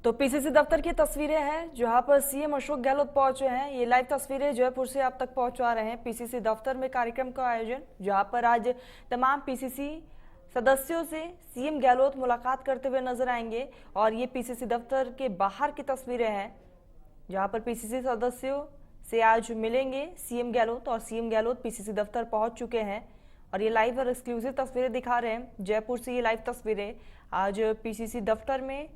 तो पीसीसी दफ्तर की तस्वीरें हैं जहां पर सीएम अशोक गहलोत पहुंचे हैं। ये लाइव तस्वीरें जयपुर से आप तक पहुंचा रहे हैं। पीसीसी दफ्तर में कार्यक्रम का आयोजन जहां पर आज तमाम पीसीसी सदस्यों से सीएम गहलोत मुलाकात करते हुए नजर आएंगे। और ये पीसीसी दफ्तर के बाहर की तस्वीरें हैं जहां पर पीसीसी सदस्यों से आज मिलेंगे सीएम गहलोत। और सीएम गहलोत पीसीसी दफ्तर पहुंच चुके हैं और ये लाइव और एक्सक्लूसिव तस्वीरें दिखा रहे हैं जयपुर से। ये लाइव तस्वीरें आज पीसीसी दफ्तर में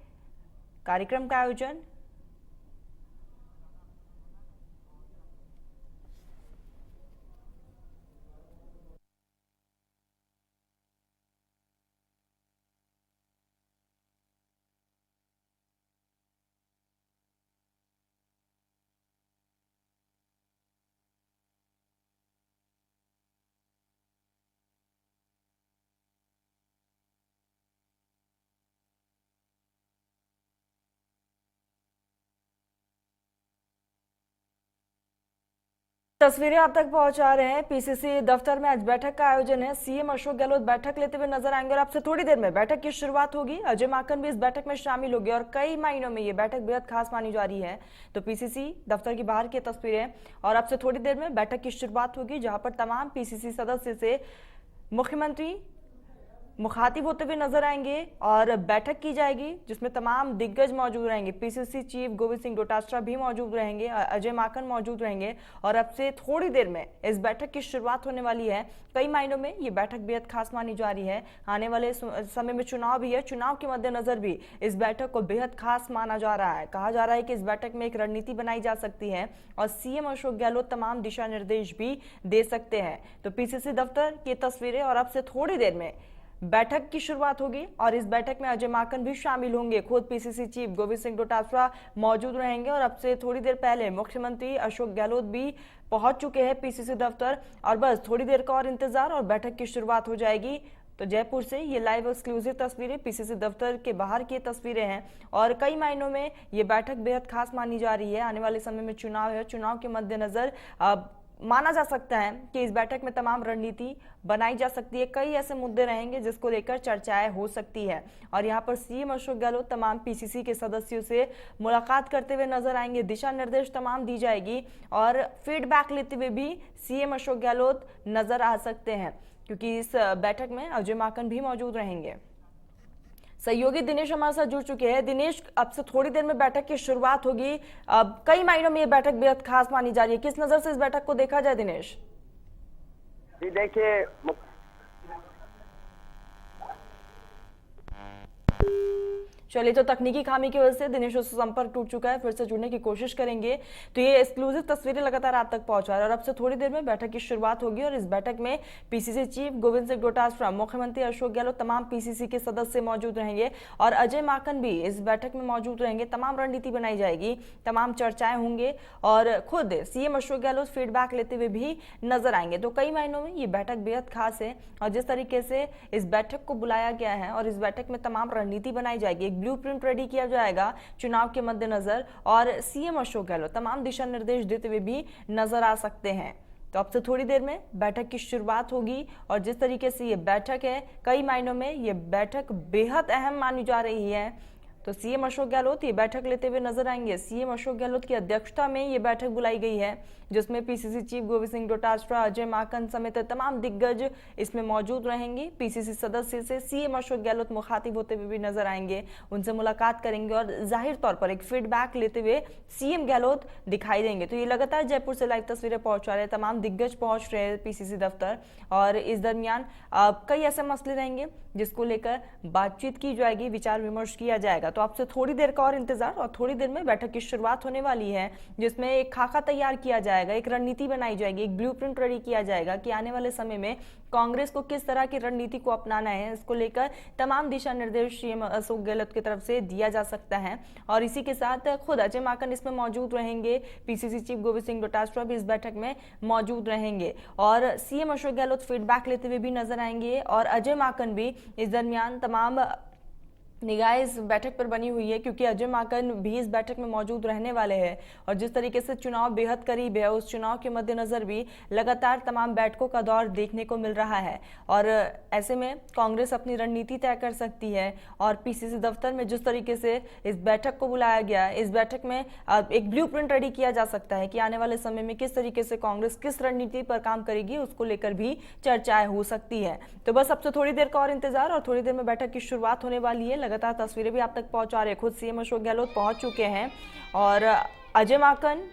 कार्यक्रम का आयोजन। तस्वीरें आप तक पहुंचा रहे हैं। पीसीसी दफ्तर में आज बैठक का आयोजन है। सीएम अशोक गहलोत बैठक लेते हुए नजर आएंगे और आपसे थोड़ी देर में बैठक की शुरुआत होगी। अजय माकन भी इस बैठक में शामिल होंगे और कई मायनों में ये बैठक बेहद खास मानी जा रही है। तो पीसीसी दफ्तर की बाहर की तस्वीरें और आपसे थोड़ी देर में बैठक की शुरुआत होगी जहां पर तमाम पीसीसी सदस्य से मुख्यमंत्री मुखातिब होते हुए नजर आएंगे और बैठक की जाएगी जिसमें तमाम दिग्गज मौजूद रहेंगे। पीसीसी चीफ गोविंद सिंह डोटासरा भी मौजूद रहेंगे, अजय माकन मौजूद रहेंगे और अब से थोड़ी देर में इस बैठक की शुरुआत होने वाली है। कई मायनों में ये बैठक बेहद खास मानी जा रही है। आने वाले समय में चुनाव भी है, चुनाव के मद्देनजर भी इस बैठक को बेहद खास माना जा रहा है। कहा जा रहा है कि इस बैठक में एक रणनीति बनाई जा सकती है और सीएम अशोक गहलोत तमाम दिशा निर्देश भी दे सकते हैं। तो पीसीसी दफ्तर की तस्वीरें और अब से थोड़ी देर में बैठक की शुरुआत होगी और इस बैठक में अजय माकन भी शामिल होंगे। खुद पीसीसी चीफ गोविंद सिंह डोटासरा मौजूद रहेंगे और अब से थोड़ी देर पहले मुख्यमंत्री अशोक गहलोत भी पहुंच चुके हैं पीसीसी दफ्तर और बस थोड़ी देर का और इंतजार और बैठक की शुरुआत हो जाएगी। तो जयपुर से ये लाइव एक्सक्लूसिव तस्वीरें पीसीसी दफ्तर के बाहर की तस्वीरें हैं और कई मायनों में ये बैठक बेहद खास मानी जा रही है। आने वाले समय में चुनाव है, चुनाव के मद्देनजर माना जा सकता है कि इस बैठक में तमाम रणनीति बनाई जा सकती है। कई ऐसे मुद्दे रहेंगे जिसको लेकर चर्चाएं हो सकती है और यहाँ पर सीएम अशोक गहलोत तमाम पीसीसी के सदस्यों से मुलाकात करते हुए नजर आएंगे। दिशा निर्देश तमाम दी जाएगी और फीडबैक लेते हुए भी सीएम अशोक गहलोत नजर आ सकते हैं क्योंकि इस बैठक में अजय माकन भी मौजूद रहेंगे। सहयोगी दिनेश हमारे साथ जुड़ चुके हैं। दिनेश, अब से थोड़ी देर में बैठक की शुरुआत होगी। अब कई मायनों में ये बैठक बेहद खास मानी जा रही है। किस नजर से इस बैठक को देखा जाए दिनेश? जी देखिए, चलिए, तो तकनीकी खामी की वजह से दिनेश से संपर्क टूट चुका है, फिर से जुड़ने की कोशिश करेंगे। तो ये एक्सक्लूसिव तस्वीरें लगातार आप तक पहुंचा रहे हैं और अब से थोड़ी देर में बैठक की शुरुआत होगी और इस बैठक में पीसीसी चीफ गोविंद सिंह डोटासरा, मुख्यमंत्री अशोक गहलोत, तमाम पीसीसी के सदस्य मौजूद रहेंगे और अजय माकन भी इस बैठक में मौजूद रहेंगे। तमाम रणनीति बनाई जाएगी, तमाम चर्चाएं होंगे और खुद सीएम अशोक गहलोत फीडबैक लेते हुए भी नजर आएंगे। तो कई मायनों में ये बैठक बेहद खास है और जिस तरीके से इस बैठक को बुलाया गया है और इस बैठक में तमाम रणनीति बनाई जाएगी, एक ब्लूप्रिंट रेडी किया जाएगा चुनाव के मद्देनजर और सीएम अशोक गहलोत तमाम दिशा निर्देश देते हुए भी नजर आ सकते हैं। तो अब से थोड़ी देर में बैठक की शुरुआत होगी और जिस तरीके से ये बैठक है, कई मायनों में ये बैठक बेहद अहम मानी जा रही है। तो सीएम अशोक गहलोत ये बैठक लेते हुए नजर आएंगे। सीएम अशोक गहलोत की अध्यक्षता में ये बैठक बुलाई गई है जिसमें पीसीसी चीफ गोविंद सिंह डोटासरा, अजय माकन समेत तमाम दिग्गज इसमें मौजूद रहेंगे। पीसीसी सदस्य से सीएम अशोक गहलोत मुखातिब होते हुए भी नजर आएंगे, उनसे मुलाकात करेंगे और जाहिर तौर पर एक फीडबैक लेते हुए सीएम गहलोत दिखाई देंगे। तो ये लगातार जयपुर से लाइव तस्वीरें पहुंचा रहे हैं, तमाम दिग्गज पहुंच रहे हैं पीसीसी दफ्तर और इस दरमियान कई ऐसे मसले रहेंगे जिसको लेकर बातचीत की जाएगी, विचार विमर्श किया जाएगा। तो आपसे थोड़ी देर का और इंतजार और थोड़ी देर में बैठक की शुरुआत होने वाली है जिसमें एक खाका तैयार किया जाएगा, एक रणनीति बनाई जाएगी, एक ब्लूप्रिंट रेडी किया जाएगा कि आने वाले समय में कांग्रेस को किस तरह की रणनीति को अपनाना है। इसको लेकर तमाम दिशा निर्देश सीएम अशोक गहलोत की तरफ से दिया जा सकता है और इसी के साथ खुद अजय माकन इसमें मौजूद रहेंगे। पीसीसी चीफ गोविंद सिंह डोटासरा भी इस बैठक में मौजूद रहेंगे और सीएम अशोक गहलोत फीडबैक लेते हुए भी नजर आएंगे और अजय माकन भी इस दरमियान तमाम निगाह इस बैठक पर बनी हुई है क्योंकि अजय माकन भी इस बैठक में मौजूद रहने वाले हैं और जिस तरीके से चुनाव बेहद करीब है उस चुनाव के मद्देनजर भी लगातार तमाम बैठकों का दौर देखने को मिल रहा है और ऐसे में कांग्रेस अपनी रणनीति तय कर सकती है और पीसीसी दफ्तर में जिस तरीके से इस बैठक को बुलाया गया इस बैठक में एक ब्लूप्रिंट रेडी किया जा सकता है कि आने वाले समय में किस तरीके से कांग्रेस किस रणनीति पर काम करेगी उसको लेकर भी चर्चाएं हो सकती है। तो बस अब से थोड़ी देर का और इंतजार और थोड़ी देर में बैठक की शुरुआत होने वाली है। लगातार तस्वीरें भी आप तक पहुंचा रहे खुद सीएम अशोक गहलोत पहुंच चुके हैं और अजय माकन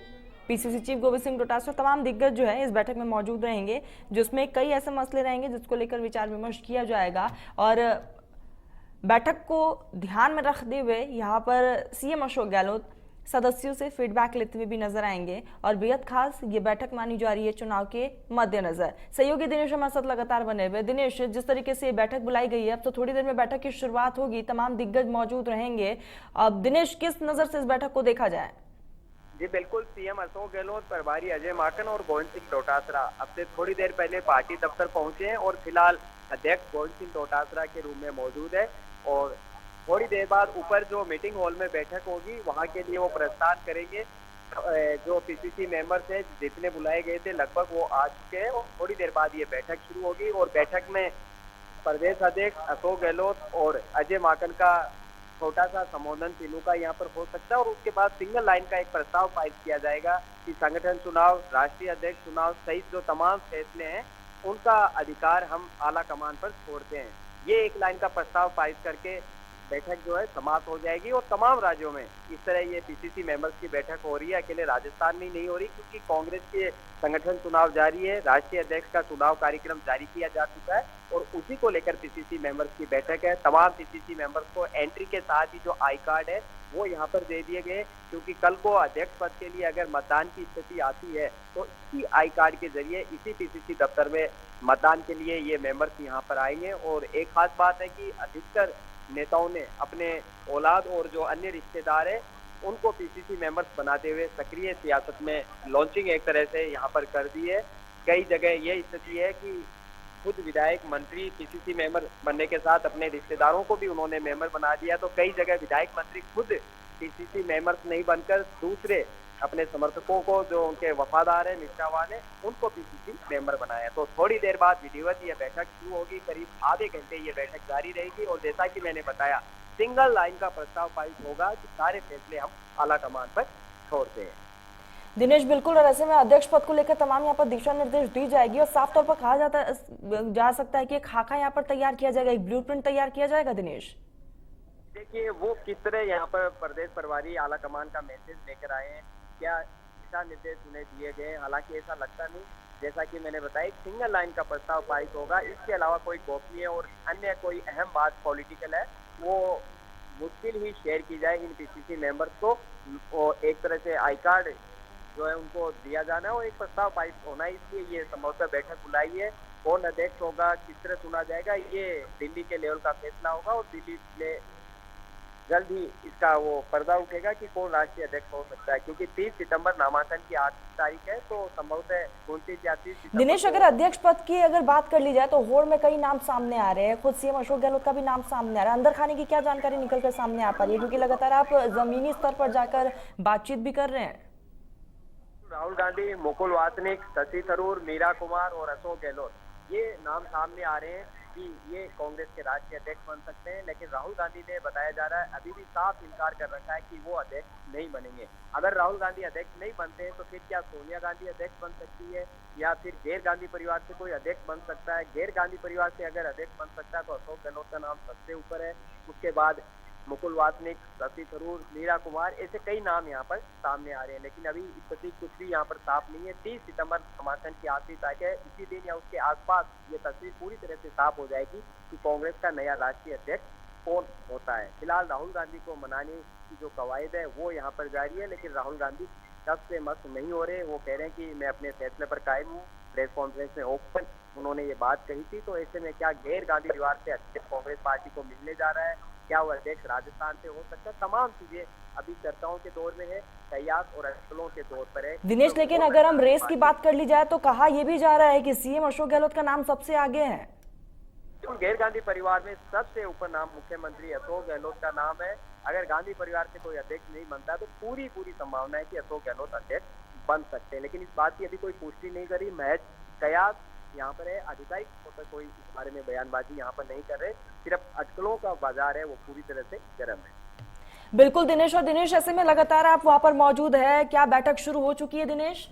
पीसीसी चीफ गोविंद सिंह डोटासरा तमाम दिग्गज जो है इस बैठक में मौजूद रहेंगे जिसमें कई ऐसे मसले रहेंगे जिसको लेकर विचार विमर्श किया जाएगा और बैठक को ध्यान में रखते हुए यहाँ पर सीएम अशोक गहलोत सदस्यों से फीडबैक लेते हुए भी नजर आएंगे और बेहद खास ये बैठक मानी जा रही है चुनाव के मद्देनजर। सहयोगी दिनेश हमारे साथ लगातार बने हुए। दिनेश, जिस तरीके से ये बैठक बुलाई गई है अब तो थोड़ी देर में बैठक की शुरुआत होगी, तमाम दिग्गज मौजूद रहेंगे। अब दिनेश, किस नजर से इस बैठक को देखा जाए? जी बिल्कुल, सीएम अशोक गहलोत, प्रभारी अजय माकन और गोविंद सिंह डोटासरा अब से थोड़ी देर पहले पार्टी दफ्तर पहुंचे हैं और फिलहाल अध्यक्ष गोविंद सिंह डोटासरा के रूम में मौजूद है और थोड़ी देर बाद ऊपर जो मीटिंग हॉल में बैठक होगी वहां के लिए वो प्रस्थान करेंगे। जो पीसीसी मेंबर्स हैं जितने बुलाए गए थे लगभग वो आ चुके हैं और थोड़ी देर बाद ये बैठक शुरू होगी और बैठक में प्रदेश अध्यक्ष अशोक गहलोत और अजय माकन का छोटा सा संबोधन तीनों का यहाँ पर हो सकता है और उसके बाद सिंगल लाइन का एक प्रस्ताव पारित किया जाएगा कि संगठन चुनाव, राष्ट्रीय अध्यक्ष चुनाव सहित जो तमाम फैसले हैं उनका अधिकार हम आला कमान पर छोड़ते हैं। ये एक लाइन का प्रस्ताव पारित करके बैठक जो है समाप्त हो जाएगी और तमाम राज्यों में इस तरह ये पीसीसी मेंबर्स की बैठक हो रही है। अकेले राजस्थान में नहीं हो रही क्योंकि कांग्रेस के संगठन चुनाव जारी है, राष्ट्रीय अध्यक्ष का चुनाव कार्यक्रम जारी किया जा चुका है और उसी को लेकर पीसीसी मेंबर्स की बैठक है। तमाम पीसीसी मेंबर्स को एंट्री के साथ ही जो आई कार्ड है वो यहाँ पर दे दिए गए क्योंकि कल को अध्यक्ष पद के लिए अगर मतदान की स्थिति आती है तो इसी आई कार्ड के जरिए इसी पीसीसी दफ्तर में मतदान के लिए ये मेंबर्स यहाँ पर आएंगे। और एक खास बात है कि अधिकतर नेताओं ने अपने औलाद और जो अन्य रिश्तेदार है उनको पीसीसी मेंबर्स बनाते हुए सक्रिय सियासत में लॉन्चिंग एक तरह से यहाँ पर कर दी है। कई जगह ये स्थिति है कि खुद विधायक मंत्री पीसीसी मेंबर बनने के साथ अपने रिश्तेदारों को भी उन्होंने मेंबर बना दिया, तो कई जगह विधायक मंत्री खुद पीसीसी मेंबर्स नहीं बनकर दूसरे अपने समर्थकों को जो उनके वफादार है, निष्ठावान है, उनको पीसीसी मेंबर बनाया। तो थोड़ी देर बाद विधिवत ये बैठक शुरू होगी, करीब आधे घंटे ये बैठक जारी रहेगी और जैसा कि मैंने बताया सिंगल लाइन का प्रस्ताव पारित होगा कि सारे फैसले हम आला कमान पर छोड़ते हैं। दिनेश, बिल्कुल, और ऐसे में अध्यक्ष पद को लेकर तमाम यहाँ पर दिशा निर्देश दी जाएगी और साफ तौर पर कहा जा सकता है कि एक खाका यहाँ पर तैयार किया जाएगा, एक ब्लूप्रिंट तैयार किया जाएगा। दिनेश, देखिए वो किस तरह यहाँ पर प्रदेश प्रभारी आला कमान का मैसेज लेकर आए हैं, क्या दिशा निर्देश उन्हें दिए गए, हालांकि ऐसा लगता नहीं। जैसा कि मैंने बताया एक सिंगल लाइन का प्रस्ताव पारित होगा, इसके अलावा कोई गोपनीय और अन्य कोई अहम बात पॉलिटिकल है वो मुश्किल ही शेयर की जाए इन पीसीसी मेंबर्स को। और एक तरह से आई कार्ड जो है उनको दिया जाना है और एक प्रस्ताव पारित होना है, इसलिए ये संभवतः बैठक बुलाई है। कौन अध्यक्ष होगा, किस तरह चुना जाएगा, ये दिल्ली के लेवल का फैसला होगा और दिल्ली में जल्द ही इसका वो पर्दा उठेगा कि कौन राष्ट्रीय अध्यक्ष हो सकता है क्योंकि 30 सितंबर नामांकन की आखिरी तारीख है, तो संभवतः 29 या 30 सितंबर। दिनेश, अगर अध्यक्ष पद की अगर बात कर ली जाए तो होड़ में कई नाम सामने आ रहे हैं, खुद सीएम अशोक गहलोत का भी नाम सामने आ रहा है। अंदर खाने की क्या जानकारी निकल कर सामने आ पा रही है क्योंकि लगातार आप जमीनी स्तर पर जाकर बातचीत भी कर रहे हैं? राहुल गांधी, मुकुल वासनिक, शशि थरूर, मीरा कुमार और अशोक गहलोत, ये नाम सामने आ रहे हैं कि ये कांग्रेस के राष्ट्रीय अध्यक्ष बन सकते हैं। लेकिन राहुल गांधी ने बताया जा रहा है अभी भी साफ इनकार कर रखा है कि वो अध्यक्ष नहीं बनेंगे। अगर राहुल गांधी अध्यक्ष नहीं बनते हैं तो फिर क्या सोनिया गांधी अध्यक्ष बन सकती है या फिर गैर गांधी परिवार से कोई अध्यक्ष बन सकता है? गैर गांधी परिवार से अगर अध्यक्ष बन सकता है तो अशोक गहलोत का नाम सबसे ऊपर है, उसके बाद मुकुल वासनिक, शशि थरूर, मीरा कुमार, ऐसे कई नाम यहाँ पर सामने आ रहे हैं। लेकिन अभी स्थिति कुछ भी यहाँ पर साफ नहीं है। 30 सितंबर नामांकन की आखिरी तारीख है, इसी दिन या उसके आसपास ये तस्वीर पूरी तरह से साफ हो जाएगी कि कांग्रेस का नया राष्ट्रीय अध्यक्ष कौन होता है। फिलहाल राहुल गांधी को मनाने की जो कवायद है वो यहाँ पर जारी है, लेकिन राहुल गांधी तब से मस्त नहीं हो रहे। वो कह रहे हैं कि मैं अपने फैसले पर कायम हूँ। प्रेस कॉन्फ्रेंस में ओपन उन्होंने ये बात कही थी। तो ऐसे में क्या गैर गांधी परिवार से अध्यक्ष कांग्रेस पार्टी को मिलने जा रहा है, क्या वो अध्यक्ष राजस्थान से हो सकता है? तमाम चीजें अभी चर्चाओं के दौर में है, कयास और अटकलों के दौर पर है। दिनेश, लेकिन अगर हम रेस की बात कर ली जाए तो कहा यह भी जा रहा है कि सीएम अशोक गहलोत का नाम सबसे आगे है। बिल्कुल गैर गांधी परिवार में सबसे ऊपर नाम मुख्यमंत्री अशोक गहलोत का नाम है। अगर गांधी परिवार से कोई अध्यक्ष नहीं बनता तो पूरी संभावना है कि अशोक गहलोत अध्यक्ष बन सकते हैं, लेकिन इस बात की अभी कोई पुष्टि नहीं करी। महज कयास यहाँ पर है, आधिकारिक तौर पर कोई इस बारे में बयानबाजी यहाँ पर नहीं कर रहे। सिर्फ अटकलों का बाजार है वो पूरी तरह से गर्म है। बिल्कुल दिनेश, और दिनेश ऐसे में लगातार आप वहां पर मौजूद है, क्या बैठक शुरू हो चुकी है दिनेश?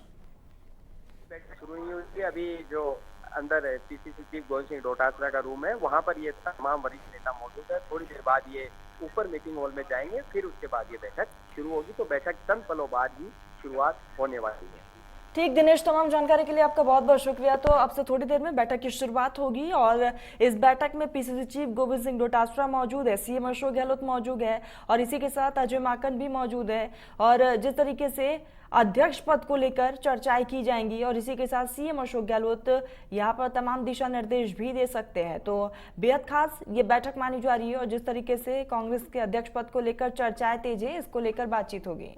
बैठक शुरू नहीं हुई है अभी। जो अंदर पीसीसी चीफ गोविंद सिंह डोटासरा का रूम है वहां पर ये तमाम वरिष्ठ नेता मौजूद है। थोड़ी देर बाद ये ऊपर मीटिंग हॉल में जाएंगे, फिर उसके बाद ये बैठक शुरू होगी। तो बैठक चंद पलों बाद ही शुरुआत होने वाली है। ठीक दिनेश, तमाम जानकारी के लिए आपका बहुत बहुत शुक्रिया। तो अब से थोड़ी देर में बैठक की शुरुआत होगी और इस बैठक में पीसीसी चीफ गोविंद सिंह डोटासरा मौजूद है, सीएम अशोक गहलोत मौजूद है और इसी के साथ अजय माकन भी मौजूद है। और जिस तरीके से अध्यक्ष पद को लेकर चर्चाएं की जाएंगी और इसी के साथ सीएम अशोक गहलोत यहाँ पर तमाम दिशा निर्देश भी दे सकते हैं। तो बेहद खास ये बैठक मानी जा रही है और जिस तरीके से कांग्रेस के अध्यक्ष पद को लेकर चर्चाएं तेज है, इसको लेकर बातचीत होगी।